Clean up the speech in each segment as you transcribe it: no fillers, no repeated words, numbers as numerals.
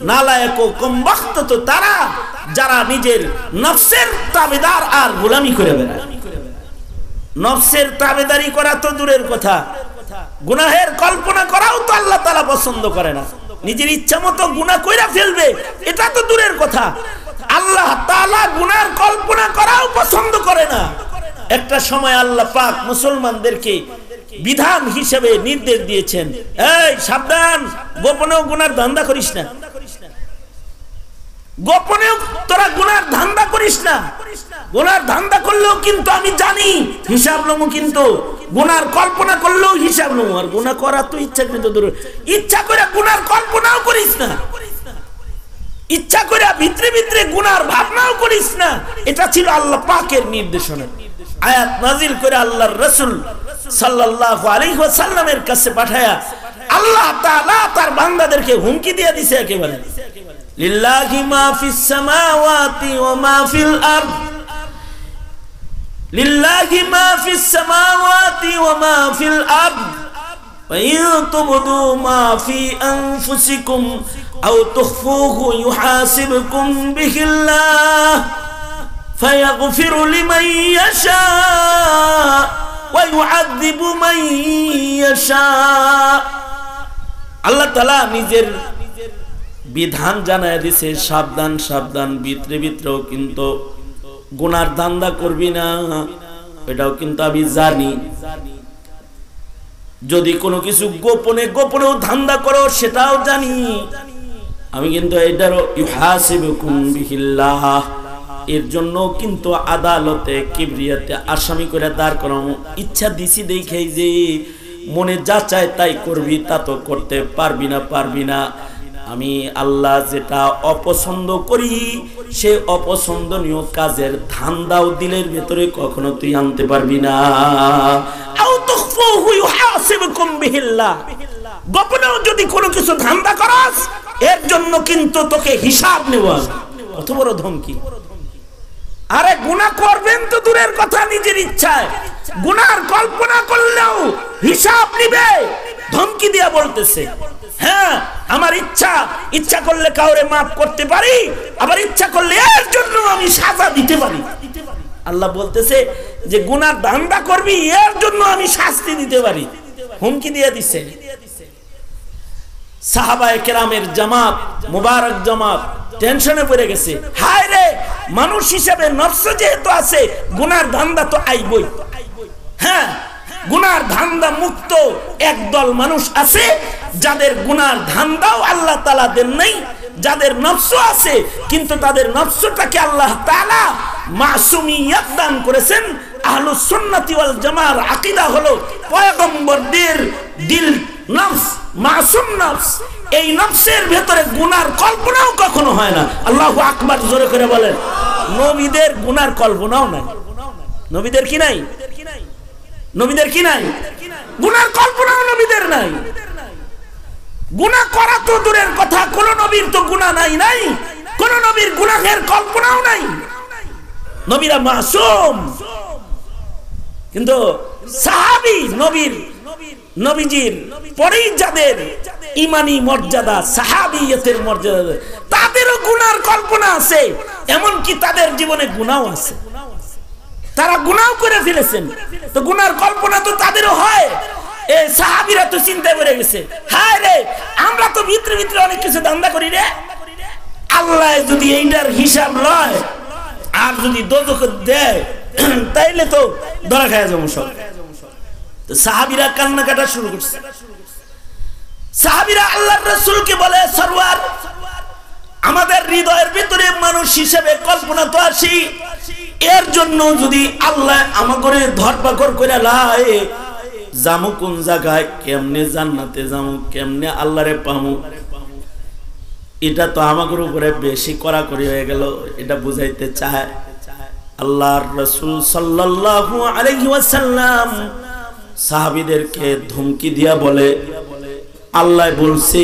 নালায়েক ও কমবখ্ত তো তারা যারা নিজের নফসের তাবেদার আর গোলামি করে বেড়ায়। নফসের তাবেদারি করা তো দূরের কথা, গুনাহের কল্পনা করাও তো আল্লাহ তাআলা পছন্দ করে না। নিজের ইচ্ছা মতো গুনাহ কইরা ফেলবে এটা তো দূরের কথা, আল্লাহ তাআলা গুনার কল্পনা করাও পছন্দ করে না। একটা সময় আল্লাহ পাক মুসলমানদেরকে বিধান হিসেবে নির্দেশ দিয়েছেন, এই সাবধান, গোপনেও গুনার ধান্দা করিস না, গোপনেও তোরা গুনার ধান্দা করিস না। গুনার ধান্দা করলেও কিন্তু আমি জানি হিসাব লমু, কিন্তু গুনার কল্পনা করলেও হিসাব লমু। আর গুনাহ করা তো ইচ্ছা, কিন্তু ইচ্ছা করে গুনার কল্পনাও করিস না, ইচ্ছা করে ভিতরে ভিতরে গুনার ভাবনাও করিস না। এটা ছিল আল্লাহ পাকের নির্দেশনা। আয়াত নাজিল করে আল্লাহর রাসূল সাল্লাল্লাহু আলাইহি ওয়াসাল্লামের কাছে পাঠায়া আল্লাহ তাআলা তার বান্দাদেরকে হুমকি দিয়ে দিয়েছে একেবারে, লিল্লাহি মা ফিস সামাওয়াতি ওয়া মা ফিল আরদ, লিল্লাহি মা ফিস সামাওয়াতি ওয়া মা ফিল আরদ, ওয়া ইন তুবদু মা ফি আনফুসিকুম আও তুখফুহু ইউহাসিবকুম বিহিল্লাহ ফায়াগফিরু লিমান ইয়াশা ওয়া ইউআযযিবু মান ইয়াশা। আল্লাহ তাআলা নিজের বিধান জানায় দিয়েছে, সাবধান সাবধান, ভিতরে ভিতরেও কিন্তু গুনার ধান্দা করবি না, এটাও কিন্তু আমি জানি। যদি কোনো কিছু গোপনে গোপনেও ধান্দা করো সেটাও জানি আমি, কিন্তু এটারও ইউহাসিবুকুম বিহিল্লাহ, এর জন্য কিন্তু আদালতে কিবরিয়াতে আসামি করে দাঁড় করানো। ইচ্ছা দিছি দেখেই যে মনে যা চায় তাই করবি, তা তো করতে পারবি না, পারবি না। আমি আল্লাহ যেটা অপছন্দ করি সে অপছন্দনীয় কাজের ধান্দাও দিলের ভেতরে কখনো তুই আনতে পারবি না। আও তুখফুহু ইউহাসিবকুম বিহিল্লাহ, গোপনেও যদি কোনো কিছু ধান্দা করাস এর জন্য কিন্তু তোকে হিসাব নেব। কত বড় ধমকি! আরে গুনাহ করবেন তো দূরের কথা, নিজের ইচ্ছায় গুনার কল্পনা করলেও হিসাব নিবে, ধমকি দিয়া বলতেছে, হ্যাঁ আমার ইচ্ছা করলে কাউরে মাফ করতে পারি, আবার ইচ্ছা করলে এর জন্য আমি সাজা দিতে পারি। আল্লাহ বলতেছে যে গুনার ধান্দা করবি এর জন্য আমি শাস্তি দিতে পারি, হুমকি দিয়ে দিছে। সাহাবায়ে কেরামের জামাত, মুবারক জামাত টেনশনে পড়ে গেছে, হায় রে, মানুষ হিসেবে নফস যেহেতু আছে গুনার ধান্দা তো আইবই। হ্যাঁ, গুনার ধান্দা মুক্ত একদল মানুষ আছে যাদের গুনার ধান্দাও আল্লাহ তাআলা দেন নাই, যাদের নফস আছে কিন্তু তাদের নফসটাকে আল্লাহ তাআলা মাসুমিয়ত দান করেছেন। আহলুস সুন্নাতি ওয়াল জামার আকীদা হলো পয়গম্বরদের দিল নফস মাসুম নফস, এই নফসের ভেতরে গুনার কল্পনাও কখনো হয় না। আল্লাহু আকবার জোরে করে বলেন। নবীদের গুনার কল্পনাও নাই। নবীদের কি নাই? নবীদের কি নাই? গুনার কল্পনাও নবীদের নাই। গুনাহ করা তো দূরের কথা, কোন নবীর তো গুনাহ নাই, কোন নবীর গুনাহের কল্পনাও নাই। নবীরা মাসুম, কিন্তু সাহাবী নবীজির পরেই যাদের ইমানি মর্যাদা, সাহাবিয়তের মর্যাদা, তাদেরও গুনার কল্পনা আছে, এমনকি তাদের জীবনে গুনাহও আছে, তারা গুনাহ করে ফেলেছেন, তো গুনার কল্পনা তো তাদেরও হয়। এই সাহাবীরা তো চিন্তায় পড়ে গেছে, হায় রে, আমরা তো ভিতরে ভিতরে অনেক কিছু ধান্দা করি রে, আল্লাহ যদি এইটার হিসাব লয় আর যদি দোজখে দেয় তাইলে তো ধরা খাওয়া যাবো সব। তো সাহাবীরা কান্নাকাটা শুরু করছে। সাহাবীরা আল্লাহর রাসূলকে বলে, সরওয়ার, আমাদের হৃদয়ের ভিতরে মানুষ হিসেবে কল্পনা তো আসি, এর জন্য যদি আল্লাহ আমাকে ধরপাকড় করে লাই, যামু কোন জায়গায়, কেমনে জান্নাতে যামু, কেমনে আল্লাহরে পামু, এটা তো আমাদের উপরে বেশি কড়াকড়ি হয়ে গেল, এটা বুঝাইতে চায়। আল্লাহর রাসূল সাল্লাল্লাহু আলাইহি ওয়াসাল্লাম সাহাবীদেরকে ধমকি দিয়া বলে, আল্লাহ বলছে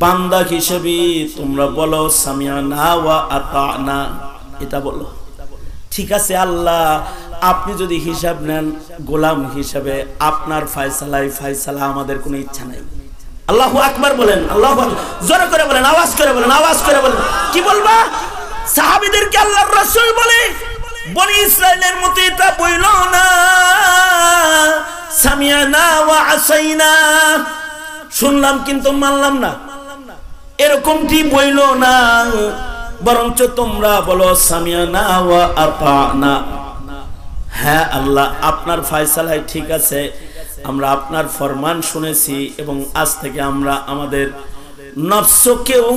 বান্দা হিসেবে তোমরা বলো সামিআনা ওয়া আতানা, এটা বলো। ঠিক আছে আল্লাহ, আপনি যদি হিসাব নেন গোলাম হিসেবে আপনার ফয়সালা আমাদের কোনো ইচ্ছা নাই, আল্লাহু আকবার বলেন, আল্লাহু আকবার জোরে করে বলেন, আওয়াজ করে বলেন, আওয়াজ করে বলেন। কি বলবা? সাহাবীদেরকে আল্লাহর রাসূল বলে বনি ইসরাইলের মতো এটা বইল না, সামিয়ানা ওয়া আসাইনা, শুনলাম কিন্তু মানলাম না, এরকমটি বইল না, বরঞ্চ তোমরা বলো সামিয়ানা ওয়া আতানা। হ্যাঁ আল্লাহ, আপনার ফয়সালায় ঠিক আছে, আমরা আপনার ফরমান শুনেছি এবং আজ থেকে আমরা আমাদের নফসকেও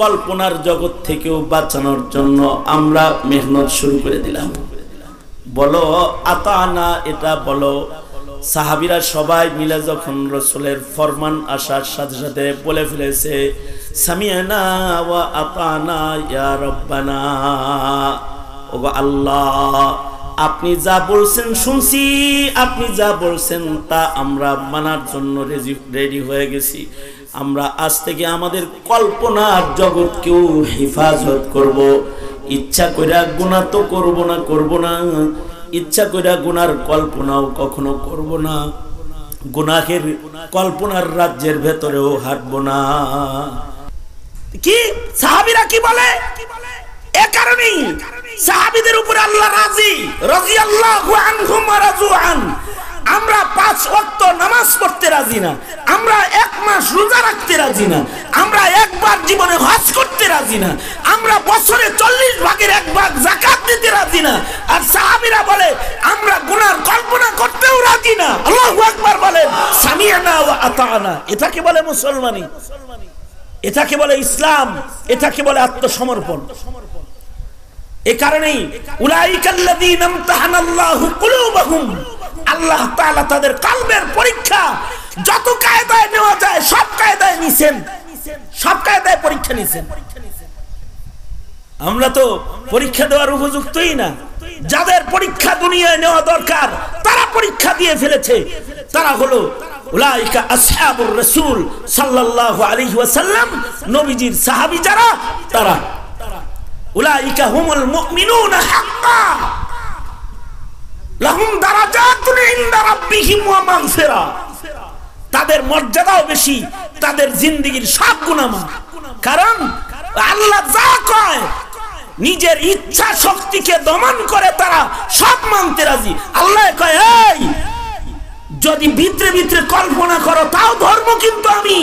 কল্পনার জগৎ থেকেও বাঁচানোর জন্য আমরা মেহনত শুরু করে দিলাম। বলো আতানা, এটা বলো। সাহাবীরা সবাই মিলে যখন রাসূলের ফরমান আসার সাথে সাথে বলে ফেলেছে সামিয়ানা ওয়া আতানা ইয়া রব্বানা, ওগো আল্লাহ আপনি যা বলছেন শুনছি, আপনি যা বলছেন তা আমরা মানার জন্য রেডি হয়ে গেছি। আমরা আজ থেকে আমাদের কল্পনার জগৎকেও হেফাজত করব। ইচ্ছা কইরা গুনাহ তো করব না, ইচ্ছা কইরা গুনার কল্পনাও কখনো করব না, গুনাহের কল্পনার রাজ্যের ভেতরেও হাঁটব না। কি সাহাবীরা কি বলে? এ কারণেই সাহাবীদের উপর আল্লাহ রাজি, রাদিয়াল্লাহু আনহুম ওয়া রাযু আন। আমরা 5 ওয়াক্ত নামাজ পড়তে রাজি না, আমরা 1 মাস রোজা রাখতে রাজি না, আমরা একবার জীবনে হজ করতে রাজি না, আমরা বছরে 40 ভাগের 1 ভাগ যাকাত দিতে রাজি না। আর সাহাবীরা বলে আমরা গুনার কল্পনা করতেও রাজি না। আল্লাহু আকবার বলেন, সামিআনা ওয়া আতানা। এটাকে বলে মুসলমানি, এটাকে বলে ইসলাম, এটাকে বলে আত্মসমর্পণ। এই কারণেই উলাইকাল্লাযীনা ইমতাহানাল্লাহু কুলুবাহুম, আল্লাহ তাআলা তাদের কলবের পরীক্ষা যত কায়দায় নেওয়া যায় সব কায়দায় নিছেন, সব কায়দায় পরীক্ষা নিছেন। আমরা তো পরীক্ষা দেওয়ার উপযুক্তই না। যাদের পরীক্ষা দুনিয়ায় নেওয়া দরকার তারা পরীক্ষা দিয়ে ফেলেছে। তারা হলো উলাইকা আসহাবুর রাসূল সাল্লাল্লাহু আলাইহি ওয়াসাল্লাম, নবীজির সাহাবী যারা, তারা উলাইকা হুমুল মুমিনুনা হাক্কা লাহুম দারাজাতুন ইনদা রাব্বিহিম ওয়া মাগফিরা। তাদের মর্যাদাও বেশি, তাদের জিন্দেগীর সব গুনাহ মাফ। কারণ আল্লাহ যা কয় নিজের ইচ্ছা শক্তিকে দমন করে তারা সব মানতে রাজি। আল্লাহ কয় এই যদি ভিতরে ভিতরে কল্পনা করো তাও ধর্ম কিন্তু আমি